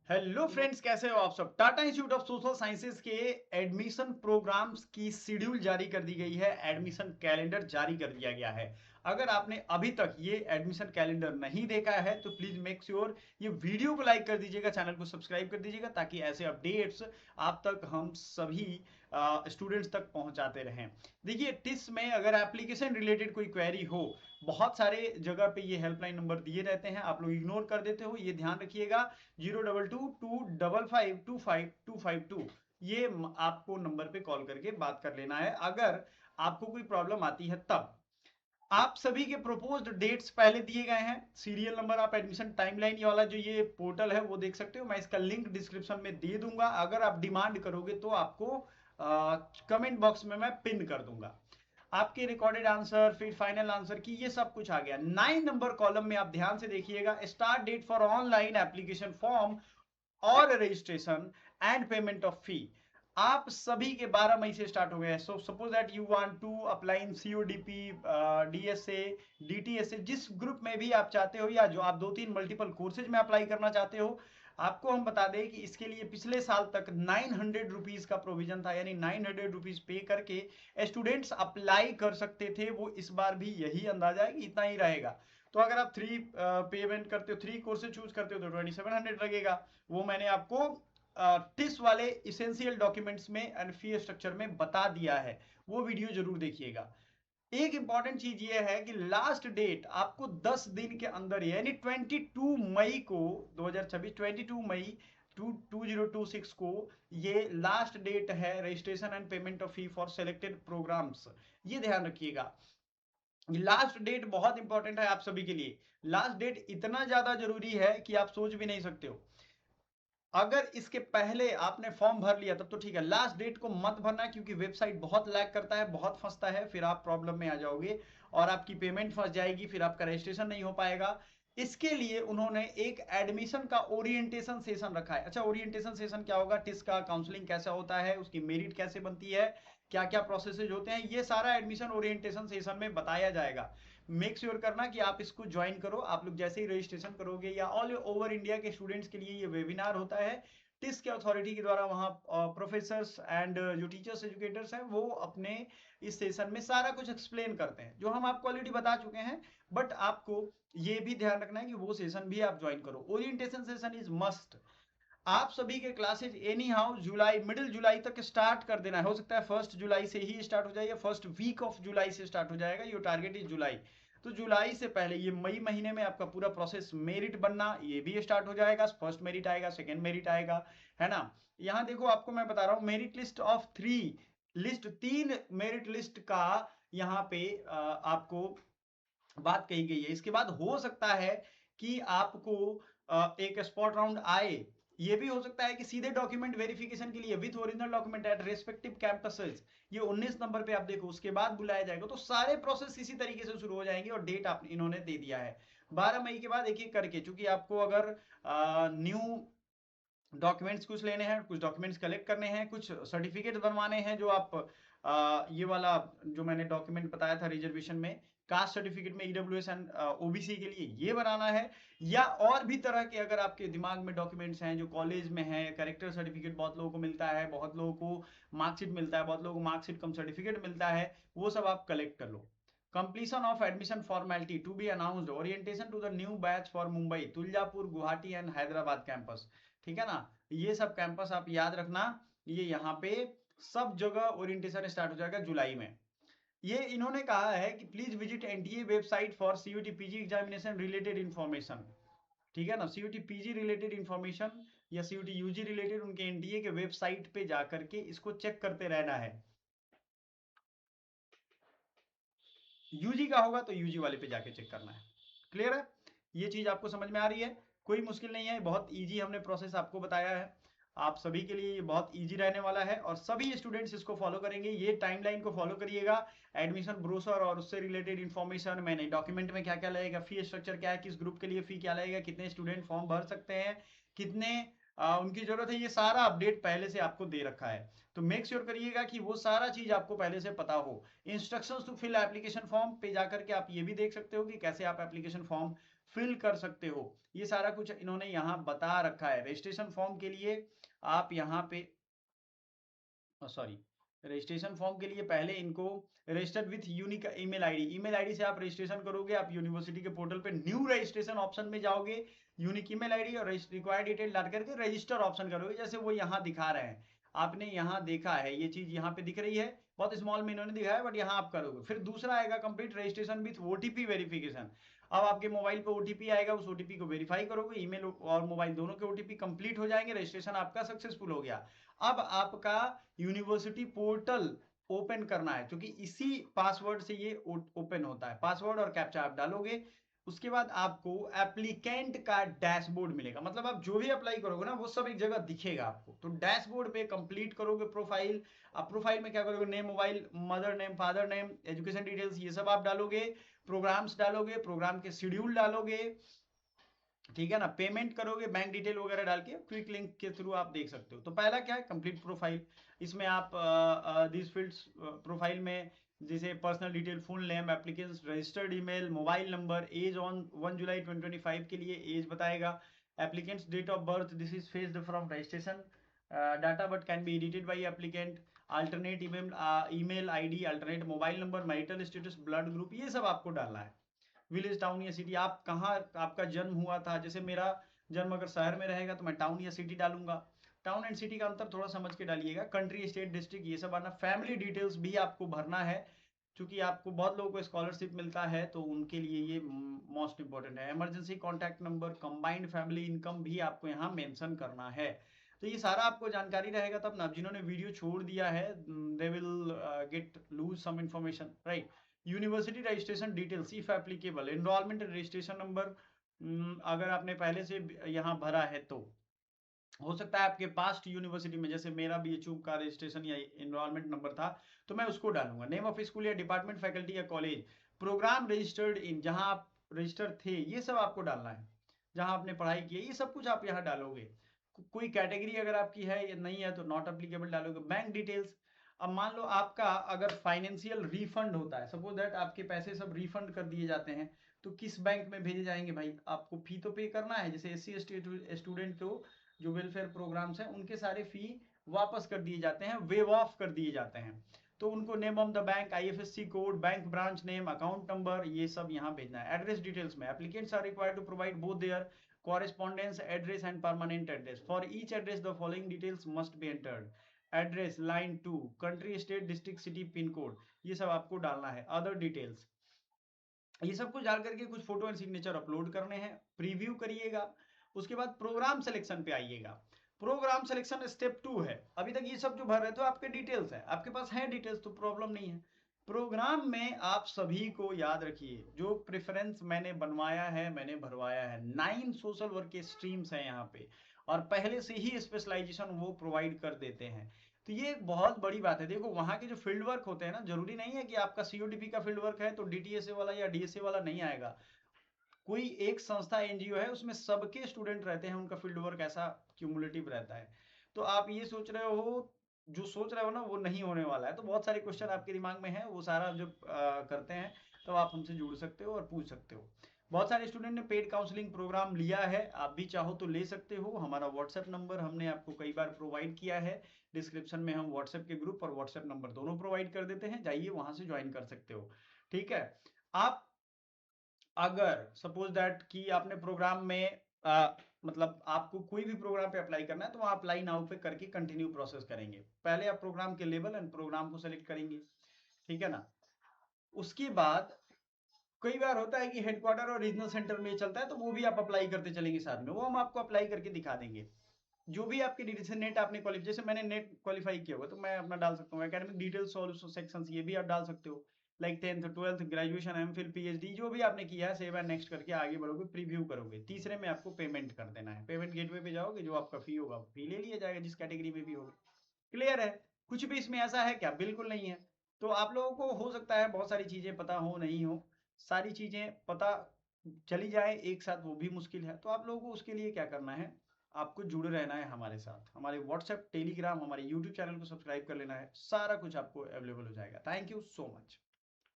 Hello friends, कैसे हो आप सब। Tata institute of social sciences के एडमिशन प्रोग्राम्स की शेड्यूल जारी कर दी गई है। एडमिशन कैलेंडर जारी कर दिया गया है। अगर आपने अभी तक ये एडमिशन कैलेंडर नहीं देखा है तो प्लीज मेक श्योर ये वीडियो को लाइक कर दीजिएगा, चैनल को सब्सक्राइब कर दीजिएगा, ताकि ऐसे अपडेट्स आप तक हम सभी स्टूडेंट्स तक पहुंचाते रहें। देखिए, टिस में अगर एप्लीकेशन रिलेटेड कोई क्वेरी हो, बहुत सारे जगह पे ये हेल्पलाइन नंबर दिए रहते हैं, आप लोग इग्नोर कर देते हो, ये ध्यान रखिएगा। 022255252 ये आपको नंबर पे कॉल करके बात कर लेना है अगर आपको कोई प्रॉब्लम आती है तब। आप सभी के प्रोपोज्ड डेट्स पहले दिए गए हैं। सीरियल नंबर आप एडमिशन टाइमलाइन वाला जो ये पोर्टल है वो देख सकते हो, मैं इसका लिंक डिस्क्रिप्शन में दे दूंगा। अगर आप डिमांड करोगे तो आपको कमेंट बॉक्स में मैं पिन कर दूंगा। आपके रिकॉर्डेड आंसर, फिर फाइनल आंसर की, ये सब कुछ आ गया। 9 नंबर कॉलम में आप ध्यान से देखिएगा, start date for online application form और registration and payment of fee आप सभी के 12 मई से स्टार्ट हो गए हैं। So suppose that you want to apply in CODP, DSA, DTSA, जिस ग्रुप में भी आप चाहते हो, या जो आप 2-3 मल्टीपल कोर्सेज में अप्लाई करना चाहते हो, आपको हम बता दें कि इसके लिए पिछले साल तक 900 रुपीज का प्रोविजन था, यानी 900 रुपीज पे करके स्टूडेंट्स अप्लाई कर सकते थे। वो इस बार भी यही अंदाजा है कि इतना ही रहेगा। तो अगर आप 3 पेमेंट करते हो, 3 कोर्सेज चूज करते हो तो 2700 लगेगा। वो मैंने आपको टिस वाले इसेंशियल डॉक्यूमेंट्स में एंड फी स्ट्रक्चर में बता दिया है, वो वीडियो जरूर देखिएगा। एक इंपॉर्टेंट चीज ये है कि लास्ट डेट आपको 10 दिन के अंदर, यानी 22 मई को 2026, 22 मई 2026 को ये लास्ट डेट है registration and payment of fee for selected programmes. ये ध्यान रखिएगा, लास्ट डेट बहुत इंपॉर्टेंट है आप सभी के लिए। लास्ट डेट इतना ज्यादा जरूरी है कि आप सोच भी नहीं सकते हो। अगर इसके पहले आपने फॉर्म भर लिया तब तो ठीक है, लास्ट डेट को मत भरना, क्योंकि वेबसाइट बहुत लैग करता है, बहुत फंसता है, फिर आप प्रॉब्लम में आ जाओगे और आपकी पेमेंट फंस जाएगी, फिर आपका रजिस्ट्रेशन नहीं हो पाएगा। इसके लिए उन्होंने एक एडमिशन का ओरिएंटेशन सेशन रखा है। अच्छा, ओरिएंटेशन सेशन क्या होगा, टिस का काउंसलिंग कैसा होता है, उसकी मेरिट कैसे बनती है, क्या क्या प्रोसेसेज होते हैं, ये सारा एडमिशन ओरिएंटेशन सेशन में बताया जाएगा। मेक श्योर करना कि आप इसको ज्वाइन करो। आप लोग जैसे ही रजिस्ट्रेशन करोगे, या ऑल ओवर इंडिया के स्टूडेंट्स के लिए ये वेबिनार होता है टिस के अथॉरिटी के द्वारा, वहाँ प्रोफेसर्स एंड जो टीचर्स एजुकेटर्स हैं वो अपने इस सेशन में सारा कुछ एक्सप्लेन करते हैं, जो हम आपको ऑलरेडी बता चुके हैं। बट आपको ये भी ध्यान रखना है कि वो सेशन भी आप ज्वाइन करो। Orientation session is must. आप सभी के क्लासेज एनी हाउ जुलाई, मिडिल जुलाई तक स्टार्ट कर देना है। हो सकता है 1 जुलाई से ही स्टार्ट हो जाए, या फर्स्ट वीक ऑफ जुलाई से स्टार्ट हो जाएगा। योर टारगेट इज जुलाई, तो जुलाई से पहले ये मई महीने में आपका पूरा प्रोसेस, मेरिट बनना ये भी स्टार्ट हो जाएगा। फर्स्ट मेरिट आएगा, सेकेंड मेरिट आएगा, है ना। यहाँ देखो, आपको मैं बता रहा हूँ, merit list of 3, list 3 merit list का यहाँ पे आपको बात कही गई है। इसके बाद हो सकता है कि आपको एक स्पॉट राउंड आए। ये भी हो सकता है कि सीधे डॉक्यूमेंट वेरिफिकेशन के लिए with original document at respective campuses, ये 19 नंबर पे आप देखो, उसके बाद बुलाया जाएगा। तो सारे प्रोसेस इसी तरीके से शुरू हो जाएंगे, और डेट आप इन्होंने दे दिया है 12 मई के बाद एक एक करके। चूंकि आपको अगर न्यू डॉक्यूमेंट्स कुछ लेने हैं, कुछ डॉक्यूमेंट्स कलेक्ट करने हैं, कुछ सर्टिफिकेट बनवाने हैं, जो आप ये वाला जो मैंने डॉक्यूमेंट बताया था रिजर्वेशन में, कास्ट सर्टिफिकेट में ईडब्ल्यूएस एंड ओबीसी के लिए ये बनाना है, या और भी तरह के अगर आपके दिमाग में डॉक्यूमेंट्स हैं जो कॉलेज में है, कैरेक्टर सर्टिफिकेट बहुत लोगों को मिलता है, बहुत लोगों को मार्कशीट मिलता है, बहुत लोगों को मार्कशीट कम सर्टिफिकेट मिलता है, वो सब आप कलेक्ट कर लो। completion of admission formality to be announced, orientation to the new batch for Mumbai, Tuljapur, Guwahati and Hyderabad campus. ठीक है ना, ये सब कैंपस आप याद रखना। ये यहाँ पे सब जगह ओरिएंटेशन स्टार्ट हो जाएगा जुलाई में। ये इन्होंने कहा है कि please visit NTA website for CUET PG examination related information. ठीक है ना, सीयूटी पीजी रिलेटेड इंफॉर्मेशन या सीयूटी यूजी रिलेटेड, उनके एनटीए के वेबसाइट पे जाकर के इसको चेक करते रहना है। यूजी का होगा तो यूजी वाले पे जाके चेक करना है। क्लियर है, ये चीज आपको समझ में आ रही है। कोई मुश्किल नहीं है, बहुत इजी हमने प्रोसेस आपको बताया है। आप सभी के लिए ये बहुत इजी रहने वाला है, और सभी स्टूडेंट्स इसको फॉलो करेंगे। ये टाइमलाइन को फॉलो करिएगा। एडमिशन ब्रोशर और उससे रिलेटेड इन्फॉर्मेशन, मैंने डॉक्यूमेंट में क्या क्या लगेगा, फी स्ट्रक्चर क्या है, किस ग्रुप के लिए फी क्या लगेगा, कितने स्टूडेंट फॉर्म भर सकते हैं, कितने उनकी जरूरत है, ये सारा अपडेट पहले से आपको दे रखा है। तो मेक श्योर करिएगा कि वो सारा चीज आपको पहले से पता हो। Instructions to fill application form पे जाकर के आप ये भी देख सकते हो कि कैसे आप एप्लीकेशन फॉर्म फिल कर सकते हो। ये सारा कुछ इन्होंने यहाँ बता रखा है। रजिस्ट्रेशन फॉर्म के लिए आप यहाँ पे सॉरी, रजिस्ट्रेशन फॉर्म के लिए पहले इनको registered with unique email ID, email ID से आप रजिस्ट्रेशन करोगे। आप यूनिवर्सिटी के पोर्टल पे न्यू रजिस्ट्रेशन ऑप्शन में जाओगे, यूनिक ईमेल आईडी और रिक्वायर्ड डिटेल डाल करके रजिस्टर ऑप्शन करोगे, जैसे वो यहाँ दिखा रहे हैं। आपने यहाँ देखा है, ये चीज यहाँ पे दिख रही है, बहुत स्मॉल में इन्होंने दिखाया है, बट यहाँ आप करोगे। फिर दूसरा आएगा complete registration with OTP verification. अब आपके मोबाइल पे ओटीपी आएगा, उस ओटीपी को वेरीफाई करोगे, ईमेल और मोबाइल दोनों के ओटीपी कंप्लीट हो जाएंगे, रजिस्ट्रेशन आपका सक्सेसफुल हो गया। अब आपका यूनिवर्सिटी पोर्टल ओपन करना है, क्योंकि इसी पासवर्ड से ये ओपन होता है। पासवर्ड और कैप्चा आप डालोगे, उसके बाद आपको एप्लीकेंट का डैशबोर्ड मिलेगा। मतलब आप जो भी अप्लाई करोगे ना, वो सब एक जगह दिखेगा आपको। तो डैशबोर्ड पे कंप्लीट करोगे प्रोफाइल। आप प्रोफाइल में क्या करोगे, name, mobile, mother name, father name, education details, ये सब आप डालोगे। प्रोग्राम्स डालोगे, प्रोग्राम के शेड्यूल डालोगे, ठीक है ना। पेमेंट करोगे, बैंक डिटेल वगैरह डाल के क्विक लिंक के थ्रू आप देख सकते हो। तो पहला क्या है, कंप्लीट प्रोफाइल। इसमें आप दिस फील्ड्स प्रोफाइल में जैसे personal detail, full name, applicants registered email, mobile number, age on 1 जुलाई 2025 के लिए एज बताएगा, applicants date of birth, this is fetched from registration data but can be edited by applicant, alternate email ID, alternate mobile number, marital status, blood group, ये सब आपको डालना है। Village, town या सिटी, आप कहाँ आपका जन्म हुआ था। जैसे मेरा जन्म अगर शहर में रहेगा तो मैं टाउन या सिटी डालूंगा। टाउन एंड सिटी का अंतर थोड़ा समझ के डालिएगा। कंट्री, स्टेट, डिस्ट्रिक्ट, ये सब आना। फैमिली डिटेल्स भी आपको भरना है, क्योंकि आपको बहुत लोगों को स्कॉलरशिप मिलता है, तो उनके लिए ये मोस्ट इंपॉर्टेंट है। Emergency contact number, combined family income भी आपको यहाँ मेंशन करना है। तो ये सारा आपको जानकारी रहेगा तब ना। जिन्होंने वीडियो छोड़ दिया है, they will get lose some information, right. University registration details if applicable, enrolment registration number, अगर आपने पहले से यहाँ भरा है तो हो सकता है आपके पास्ट यूनिवर्सिटी में, जैसे मेरा बीएचयू का रजिस्ट्रेशन या एनरोलमेंट नंबर था, तो मैं उसको डालूंगा। नेम ऑफ स्कूल या डिपार्टमेंट, फैकल्टी या कॉलेज, प्रोग्राम रजिस्टर्ड इन, जहां आप रजिस्टर थे, ये सब आपको डालना है। जहां आपने पढ़ाई की है, ये सब कुछ आप यहाँ डालोगे। कोई कैटेगरी अगर आपकी है या नहीं है तो नॉट एप्लीकेबल डालोगे। बैंक डिटेल्स, अब मान लो आपका अगर फाइनेंशियल रिफंड होता है, सपोज दैट आपके पैसे सब रिफंड कर दिए जाते हैं, तो किस बैंक में भेजे जाएंगे भाई, आपको फी तो पे करना है। जैसे SC ST स्टूडेंट को जो वेलफेयर प्रोग्राम्स हैं, उनके सारे फी वापस कर दिए जाते हैं, वेव ऑफ कर दिए जाते हैं। तो उनको name of the bank, IFSC code, bank branch name, account number, ये सब यहाँ भेजना है। एड्रेस डिटेल्स में applicants are required to provide both their correspondence address and permanent address. For each address the following details must be entered. Address, line 2, country, state, district, city, pin code, ये सब आपको डालना है। Other details, ये सब कुछ डाल करके कुछ फोटो एंड सिग्नेचर अपलोड करने हैं। प्रीव्यू करिएगा, उसके बाद प्रोग्राम सिलेक्शन पे आइएगा। प्रोग्राम सिलेक्शन स्टेप 2 है। अभी तक ये सब जो भर रहे थे आपके डिटेल्स है, आपके पास है डिटेल्स तो प्रॉब्लम नहीं है। प्रोग्राम में आप सभी को याद रखिए, जो प्रेफरेंस मैंने बनवाया है, मैंने भरवाया है, 9 सोशल वर्क के स्ट्रीम्स हैं यहाँ पे, और पहले से ही स्पेशलाइजेशन वो प्रोवाइड कर देते हैं। तो ये एक बहुत बड़ी बात है। देखो वहाँ के जो फील्ड वर्क होते हैं ना, जरूरी नहीं है कि आपका CODP का फील्ड वर्क है तो DTSA वाला या DSA वाला नहीं आएगा। कोई एक संस्था NGO है, उसमें सबके स्टूडेंट रहते हैं, उनका फील्ड वर्क ऐसा क्यूमुलेटिव रहता है। तो आप ये सोच रहे हो, जो सोच रहे हो ना, वो नहीं होने वाला है। तो बहुत सारे क्वेश्चन आपके दिमाग में है, वो सारा जब करते हैं तो आप हमसे जुड़ सकते हो और पूछ सकते हो। बहुत सारे स्टूडेंट ने पेड काउंसलिंग प्रोग्राम लिया है, आप भी चाहो तो ले सकते हो। हमारा व्हाट्सएप नंबर हमने आपको कई बार प्रोवाइड किया है, डिस्क्रिप्शन में हम व्हाट्सएप के ग्रुप और व्हाट्सएप नंबर दोनों प्रोवाइड कर देते हैं, जाइए वहां से ज्वाइन कर सकते हो। ठीक है। आप अगर सपोज दैट कि आपने प्रोग्राम में मतलब आपको कोई भी प्रोग्राम पे अप्लाई करना है, तो आप अप्लाई नाउ पे करके कंटिन्यू प्रोसेस करेंगे। पहले आप प्रोग्राम के लेवल एंड प्रोग्राम को सेलेक्ट करेंगे, ठीक है ना। उसके बाद कई बार होता है कि हेडक्वार्टर और रीजनल सेंटर में चलता है, तो वो भी आप अप्लाई करते चलेंगे साथ में, वो हम आपको अप्लाई करके दिखा देंगे। जो भी आपके डिटेल्स, नेट आपने क्वालिफाई, जैसे मैंने नेट क्वालिफाई किया हुआ, तो मैं अपना डाल सकता हूँ। एकेडमिक डिटेल्स और सेक्शंस ये भी आप डाल सकते हो, like 10th 12th graduation, MPhil, PhD, जो भी आपने किया है, सेव एंड नेक्स्ट करके आगे बढ़ोगे, प्रीव्यू करोगे। तीसरे में आपको पेमेंट कर देना है। पेमेंट गेटवे पे जाओगे, जो आपका फी होगा फी ले लिया जाएगा, जिस कैटेगरी में भी होगा। क्लियर है। कुछ भी इसमें ऐसा है क्या, बिल्कुल नहीं है। तो आप लोगों को हो सकता है बहुत सारी चीजें पता हो, नहीं हो, सारी चीजें पता चली जाए एक साथ, वो भी मुश्किल है। तो आप लोगों को उसके लिए क्या करना है, आपको जुड़े रहना है हमारे साथ। हमारे व्हाट्सएप, टेलीग्राम, हमारे यूट्यूब चैनल को सब्सक्राइब कर लेना है, सारा कुछ आपको अवेलेबल हो जाएगा। Thank you so much.